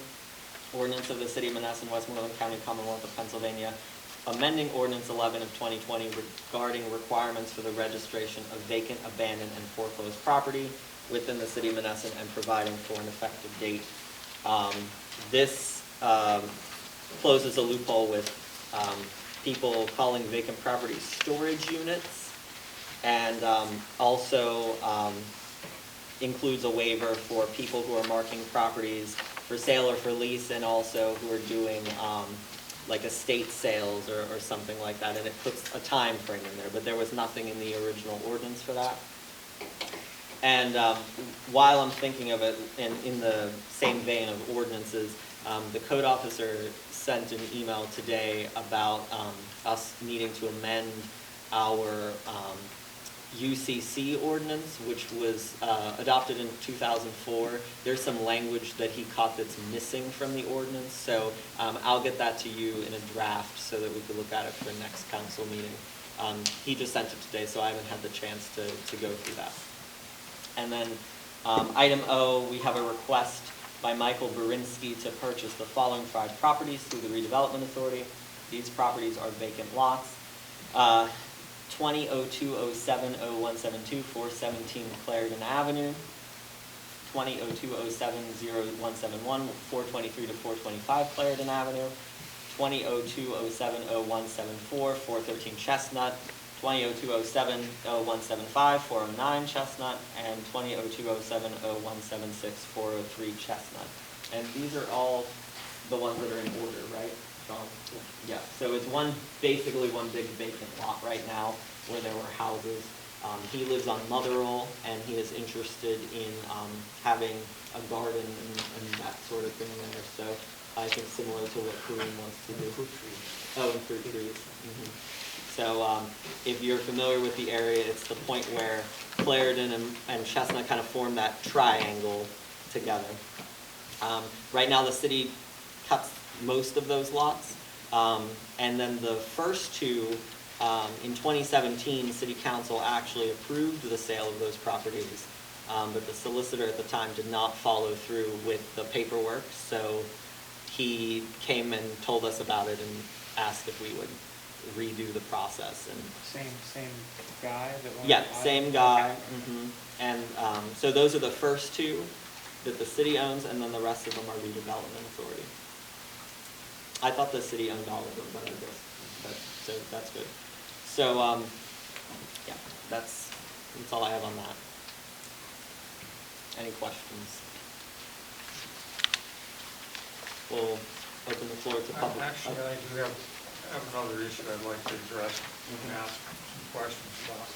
Ordinance of the City of Monessen, Westmoreland County, Commonwealth of Pennsylvania, amending Ordinance 11 of 2020 regarding requirements for the registration of vacant, abandoned, and foreclosed property within the City of Monessen and providing for an effective date. This closes a loophole with people calling vacant properties storage units, and also includes a waiver for people who are marking properties for sale or for lease, and also who are doing like estate sales or something like that, and it puts a time frame in there, but there was nothing in the original ordinance for that. And while I'm thinking of it in the same vein of ordinances, the code officer sent an email today about us needing to amend our UCC ordinance, which was adopted in 2004. There's some language that he caught that's missing from the ordinance, so I'll get that to you in a draft so that we can look at it for next council meeting. He just sent it today, so I haven't had the chance to go through that. And then item O, we have a request by Michael Burinsky to purchase the following 5 properties through the redevelopment authority. These properties are vacant lots. 2002070172, 417 Clarendon Avenue. 2002070171, 423 to 425 Clarendon Avenue. 2002070174, 413 Chestnut. 2002070175, 409 Chestnut, and 2002070176, 403 Chestnut. And these are all the ones that are in order, right, Sean? Yeah, so it's basically one big vacant lot right now where there were houses. He lives on Motherwell, and he is interested in having a garden and that sort of thing there. So I think similar to what Kareem wants to do. Fruit trees. Oh, and fruit trees. Mm-hmm. So if you're familiar with the area, it's the point where Clarendon and Chestnut kind of form that triangle together. Right now, the city cuts most of those lots. And then the first 2, in 2017, City Council actually approved the sale of those properties. But the solicitor at the time did not follow through with the paperwork. So he came and told us about it and asked if we would redo the process. And Same guy that wanted yeah, to buy same it? guy. Okay. Mm-hmm. And so those are the first 2 that the city owns, and then the rest of them are redevelopment authority. I thought the city owned all of them, but I guess so that's good. So yeah, that's all I have on that. Any questions? We'll open the floor to public. Actually, I do have another issue I'd like to address and ask some questions about.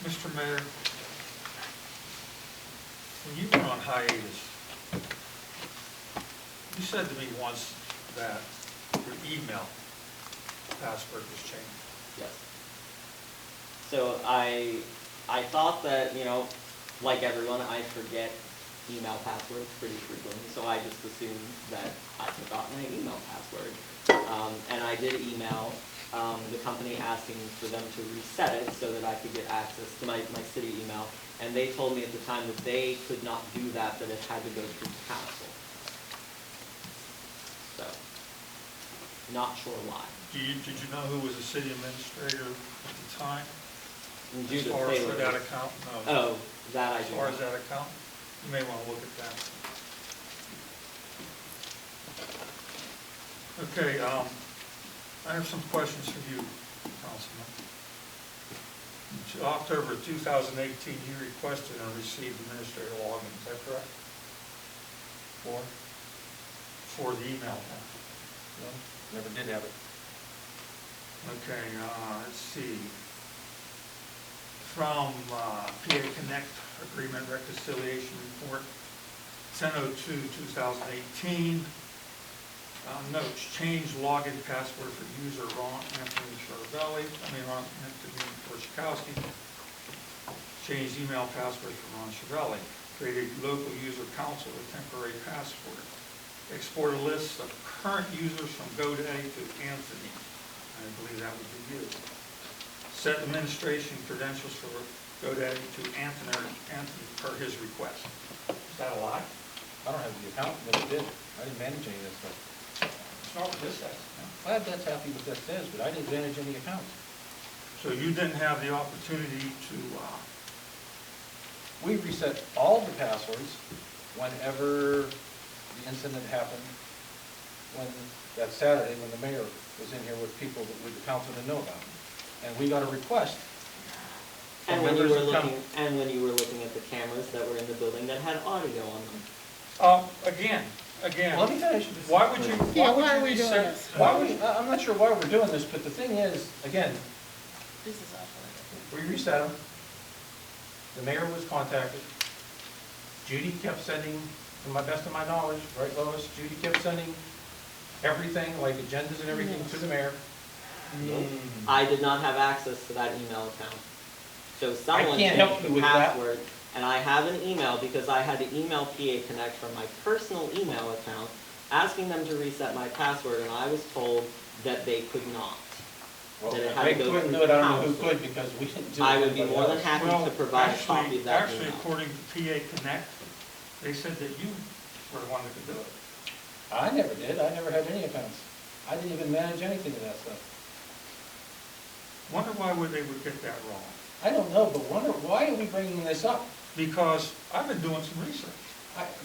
Mr. Mayor, when you went on hiatus, you said to me once that your email password was changed. Yes. So I thought that, like everyone, I forget email passwords pretty frequently, so I just assumed that I forgot my email password. And I did email the company asking for them to reset it so that I could get access to my city email. And they told me at the time that they could not do that it had to go through council. So, not sure why. Did you know who was the city administrator at the time? Judith As far as Taylor. for that account? No. Oh, that I As do far not. as that account? You may want to look at that. Okay, I have some questions for you, Councilman. In October 2018, you requested and received administrator login, is that correct? For the email account? No, never did have it. Okay, let's see. From PA Connect Agreement Reconciliation Report, 10/02/2018. Notes, change login password for user Ron Anthony Borchakowski. Change email password for Ron Chiavelli. Create a local user council with temporary password. Export a list of current users from GoDaddy to Anthony. I believe that would be you. Set administration credentials for GoDaddy to Anthony per his request. Is that a lie? I don't have the account, never did. I didn't manage any of this stuff. It's not what this says. That's happy what that says, but I didn't manage any accounts. So you didn't have the opportunity to, We reset all the passwords whenever the incident happened, that Saturday when the mayor was in here with people that the council didn't know about. And we got a request from And when you members were of the looking at the cameras that were in the building that had audio on them. again, Let me finish. why would you, Yeah, why why are would we you doing reset? this? Why would you, I'm not sure why we're doing this, but the thing is, again, This is awful. we reset them. The mayor was contacted. Judy kept sending, to my best of my knowledge, right, Lois? Judy kept sending everything, like agendas and everything, to the mayor. I did not have access to that email account. So someone can't changed help you the with that. password, and I have an email because I had to email PA Connect from my personal email account, asking them to reset my password, and I was told that they could not. Well, That it if had they to go couldn't through do it, I don't know who council. could, because we didn't do it. I would be anybody more than else. happy Well, to provide a copy of that Actually, email. according to PA Connect, they said that you were the one that could do it. I never did, I never had any accounts. I didn't even manage anything of that stuff. Wonder why would they would get that wrong? I don't know, but why are we bringing this up? Because I've been doing some research.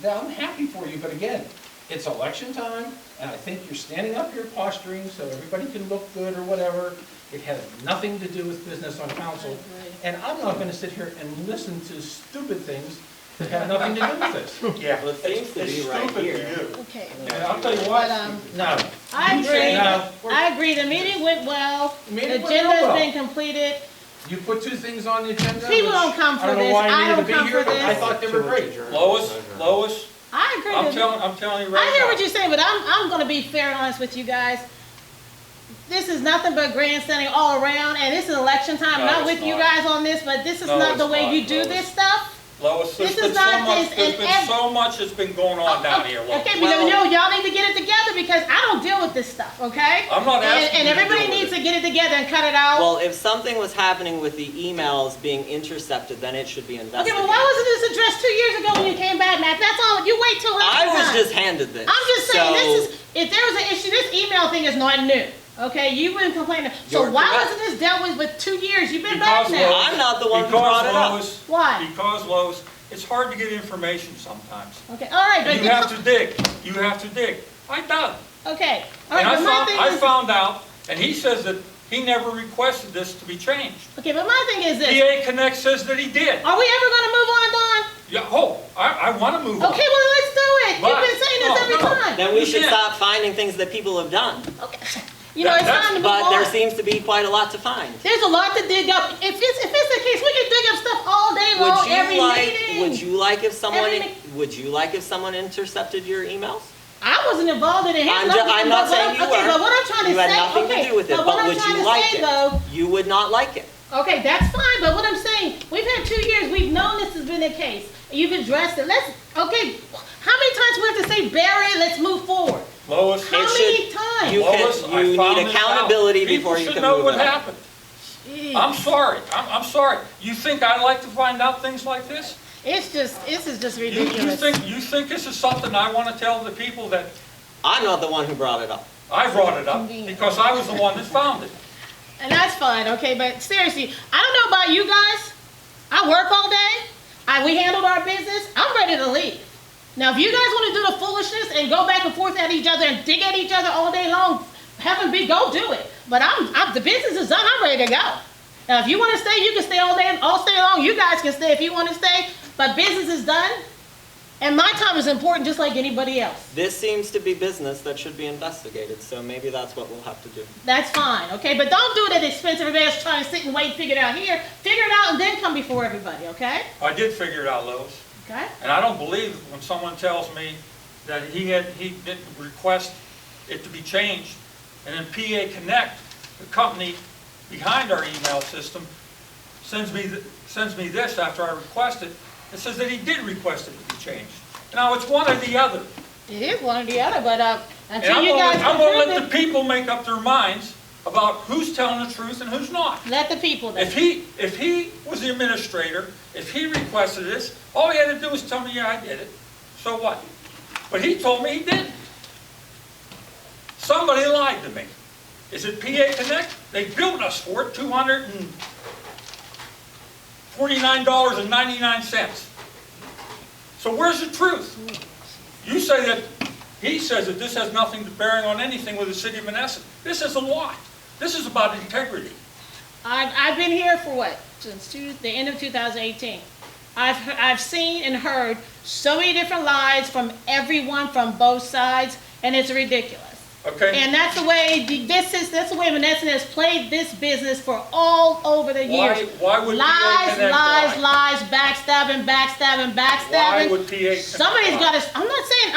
I'm happy for you, but again, it's election time, and I think you're standing up here posturing so everybody can look good or whatever. It has nothing to do with business on council, and I'm not gonna sit here and listen to stupid things that have nothing to do with this. Yeah. Well, it seems to be right here. Okay. And I'll tell you what, No. I You say agree. no. I agree. The meeting went well. The The meeting went real agenda's well. been completed. You put two things on the agenda. People which don't come for I don't know this. why I I need don't to come be here, for but I this. thought they were great. Lois, I agree. I'm with- telling you right now. I hear what you're saying, but I'm gonna be fair and honest with you guys. This is nothing but grandstanding all around, and this is election time. I'm No, not it's with you not. guys on this, but this is No, not the it's way not, you do Lois. this stuff. Lois, This is not this, there's and been so much that's been going on down here, Lois. Okay, Well- but no, y'all need to get it together because I don't deal with this stuff, okay? I'm not asking And you to everybody deal with needs it. to get it together and cut it out. Well, if something was happening with the emails being intercepted, then it should be Okay, investigated. but why wasn't this addressed 2 years ago when you came back, Matt? That's all, you wait till I election was time. just handed this. I'm just saying, so- this is, if there was an issue, this email thing is not new, okay? You've been complaining. So You're why correct. wasn't this dealt with 2 years? You've been back Because, now. Lois, I'm not the one who brought it up. Lois, Why? Because, Lois, it's hard to get information sometimes. Okay, all right, but And you have to dig, you have to dig. I dug. okay, all And right, but my thing I is, found out, and he says that he never requested this to be changed. okay, but my thing is this. PA Connect says that he did. Are we ever gonna move on, Dawn? Yeah, I want to move on. Okay, well, let's do it. But- You've been saying this no, every no. time. Then we You should can't. stop finding things that people have done. Okay. You know, it's That's- time to move But there on. seems to be quite a lot to find. There's a lot to dig up. If it's the case, we can dig up stuff all day long, every meeting. Would you like if someone, Every me- would you like if someone intercepted your emails? I wasn't involved in it. I'm not saying you okay, were. but what I'm trying to You say, had nothing okay, to do with it, but what but I'm would trying you to like say it? though, You would not like it. okay, that's fine, but what I'm saying, we've had 2 years, we've known this has been the case. You've addressed it. Okay, how many times we have to say bury it, let's move forward? Lois, How It many should- times? you Lois, can- I you found need this out. accountability before you People can should know move what it on. happened. Jeez. I'm sorry, I'm sorry. You think I like to find out things like this? This is just You ridiculous. think this is something I want to tell the people that I'm not the one who brought it up. I brought it up Convenient. because I was the one that found it. And that's fine, okay, but seriously, I don't know about you guys. I work all day. We handled our business. I'm ready to leave. Now, if you guys want to do the foolishness and go back and forth at each other and dig at each other all day long, heaven be, go do it. But the business is done. I'm ready to go. Now, if you want to stay, you can stay all day, all stay long. You guys can stay if you want to stay. But business is done, and my time is important just like anybody else. This seems to be business that should be investigated, so maybe that's what we'll have to do. That's fine, okay? But don't do it at the expense of everybody else trying to sit and wait and figure it out here. Figure it out and then come before everybody, okay? I did figure it out, Lois. Okay? And I don't believe when someone tells me that he didn't request it to be changed. And then PA Connect, the company behind our email system, sends me this after I request it. It says that he did request it to be changed. Now, it's one or the other. It is one or the other, but And until you guys I'm can gonna prove let the it, people make up their minds about who's telling the truth and who's not. let the people know. If he was the administrator, if he requested this, all he had to do was tell me, yeah, I did it. So what? But he told me he didn't. Somebody lied to me. Is it PA Connect? They billed us for it, $249.99. So where's the truth? You say that, he says that this has nothing to bearing on anything with the city of Monessen. This is a lot. This is about integrity. I've been here for what? Since the end of 2018. I've seen and heard so many different lies from everyone from both sides, and it's ridiculous. Okay? And that's the way that's the way Monessen has played this business for all over the years. Why would PA lies, Connect lies, lie? lies, backstabbing, backstabbing, backstabbing. Why would PA Connect Somebody's lie? got to. I'm not saying.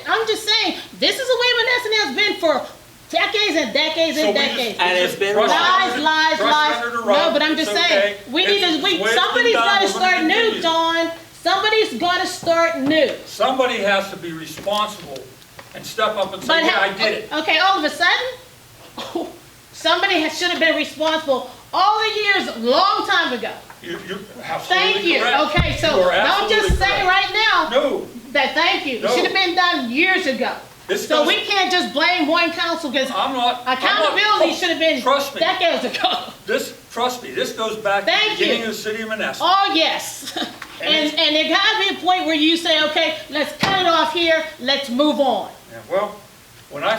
I'm just saying this is the way Monessen has been for Decades and decades and So we just- decades. And it's been Brush Lies, under- lies, brush lies. under the No, rug. but I'm just It's saying, okay. we need It's to, the way it's been somebody's done. gotta We're gonna start new, continue. Dawn. Somebody's gotta start new. Somebody has to be responsible and step up and say, But yeah, ha- I did it. Okay, all of a sudden, somebody should have been responsible all the years, long time ago. You're absolutely Thank you. correct. Okay, so You are don't just absolutely say correct. right now No, that thank you. It No. should have been done years ago. This So goes- we can't just blame one council because I'm not. accountability should have been Trust me. decades ago. Trust me, this goes back to the Thank you. beginning of the city of Monessen. Oh, yes. And there gotta be a point where you say, okay, let's cut it off here, let's move on. Yeah, well, when I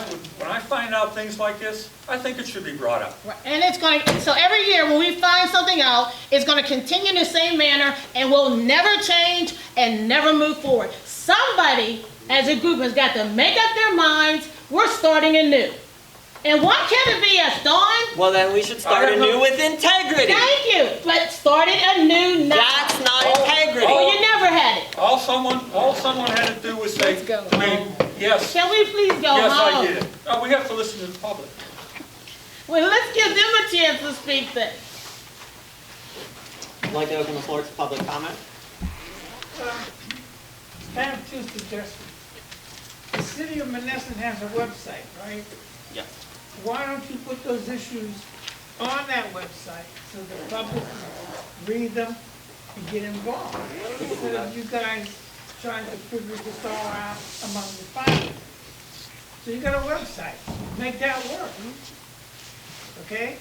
find out things like this, I think it should be brought up. And it's going to, so every year when we find something out, it's going to continue in the same manner and we'll never change and never move forward. Somebody as a group has got to make up their minds, we're starting anew. And what can it be us, Dawn? Well, then we should start I don't know. anew with integrity. Thank you, but started anew now. That's not Oh, integrity. Oh, you never had it. All someone had to do was say Let's go to me, home. yes, Can we please go yes, home? I did it. No, we have to listen to the public. Well, let's give them a chance to speak then. I'd like to open the floor to public comment. I have two suggestions. The city of Monessen has a website, right? Yes. Why don't you put those issues on that website so the public can read them and get involved? Instead of you guys trying to figure this all out among the finalists. So you got a website, make that work. Okay?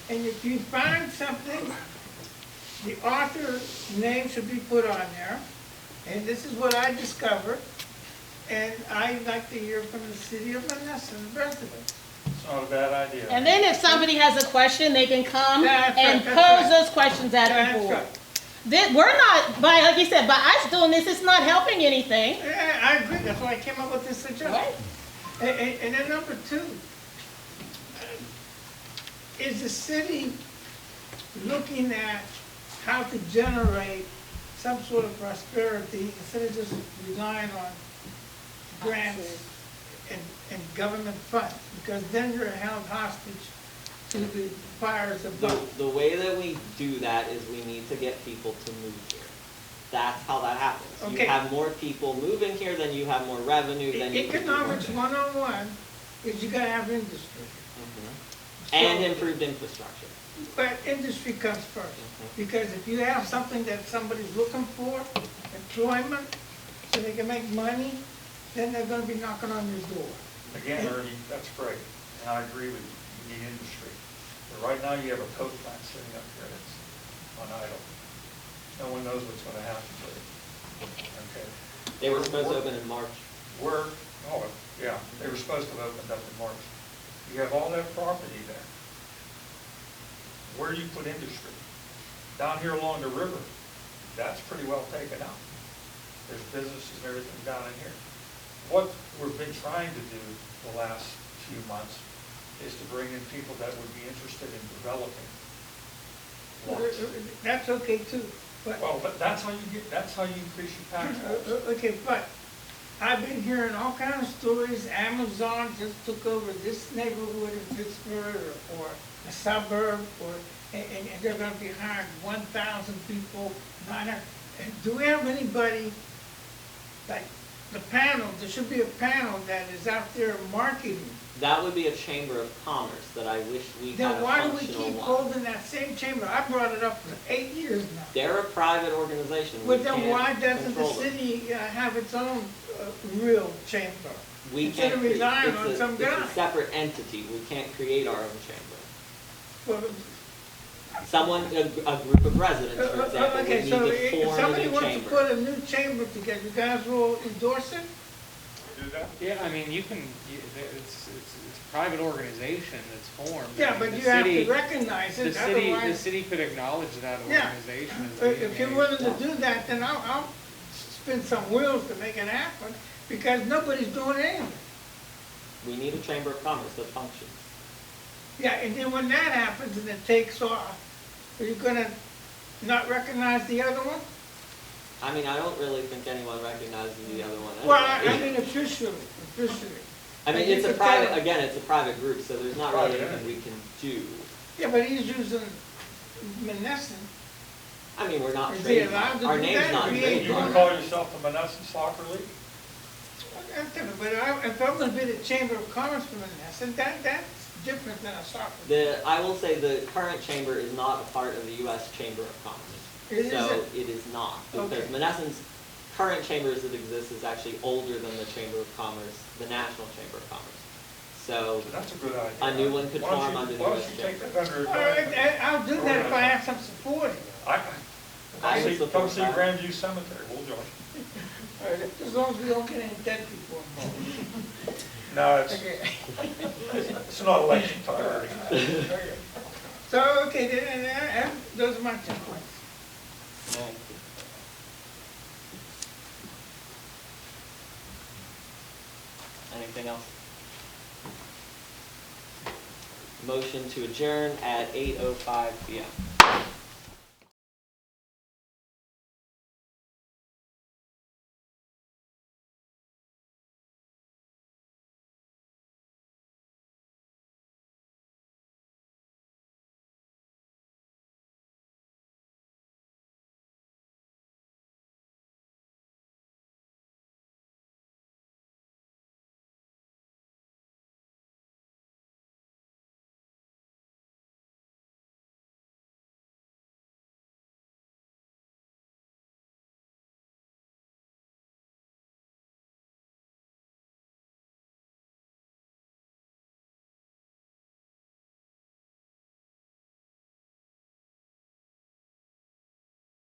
And if you find something, the author's name should be put on there. And this is what I discovered. And I'd like to hear from the city of Monessen residents. It's not a bad idea. And then if somebody has a question, they can come That's right, and that's pose right. those questions at the That's board. right. We're not, like you said, by us doing this, it's not helping anything. Yeah, I agree, that's why I came up with this suggestion. Right. And then number two, is the city looking at how to generate some sort of prosperity instead of just relying on grants and government funds? Because then you're held hostage to the fires above. The way that we do that is we need to get people to move here. That's how that happens. Okay. You have more people moving here, then you have more revenue, then you can do more Economics things. 101 is you gotta have industry. Mhm. And improved infrastructure. But industry comes first, because if you have something that somebody's looking for, employment, so they can make money, then they're gonna be knocking on your door. Again, Ernie, that's great, and I agree with you, you need industry. But right now, you have a coke plant sitting up here that's on idle. No one knows what's gonna happen to it. Okay? They were supposed to open in March. Yeah, they were supposed to have opened up in March. You have all that property there. Where do you put industry? Down here along the river, that's pretty well taken out. There's businesses and everything down in here. What we've been trying to do the last few months is to bring in people that would be interested in developing lots. That's okay too, but, Well, but that's how you increase your tax base. okay, but I've been hearing all kinds of stories. Amazon just took over this neighborhood in Pittsburgh or a suburb, and they're gonna be hiring 1,000 people, 900. And do we have anybody, like the panel, there should be a panel that is out there marketing. That would be a chamber of commerce that I wish we had Then a why do we functional keep one. holding that same chamber? I brought it up for 8 years now. They're a private organization. We But then can't why doesn't the control them. city have its own real chamber? We Instead can't of create, relying on it's some a guy. separate entity. We can't create our own chamber. Well, Someone, a group of residents, for example, would okay, need so to if form a somebody new wants to chamber. put a new chamber together, you guys will endorse it? Do that? Yeah, I mean, it's a private organization that's formed. I Yeah, mean, but the you have city- to recognize The it, city, the otherwise, city could acknowledge that Yeah. organization as being if you're a- willing to do that, then I'll spin some wheels to make it happen, because nobody's doing anything. We need a chamber of commerce that functions. Yeah, and then when that happens and it takes off, are you gonna not recognize the other one? I mean, I don't really think anyone recognizes the other one Well, I anyway. mean officially. I mean, And you it's a could private, tell- again, it's a private group, so there's not really Private anything we can do. Yeah, but he's using Monessen. I mean, we're not Is he allowed trademarked, to our do name's that? not We ain't You doing can trademarked. call yourself the Monessen Soccer League? But if I'm gonna be the Chamber of Commerce for Monessen, that's different than a soccer. I will say the current chamber is not a part of the U.S. Chamber of Commerce. It So isn't? it is not, because Okay. Monessen's current chamber as it exists is actually older than the Chamber of Commerce, the National Chamber of Commerce. So, That's a good idea. A new one could Why don't form you- under the Why don't US you take Chamber. that under All right, advisement? I'll do that if I have some support. I would Come support see that. Grandview Cemetery, we'll join. All right, as long as we don't get any dead people involved. No, it's, Okay. it's not election time or anything. Okay. So, okay, then, those are my 2 points. Thank you. Anything else? Motion to adjourn at 8:05 PM.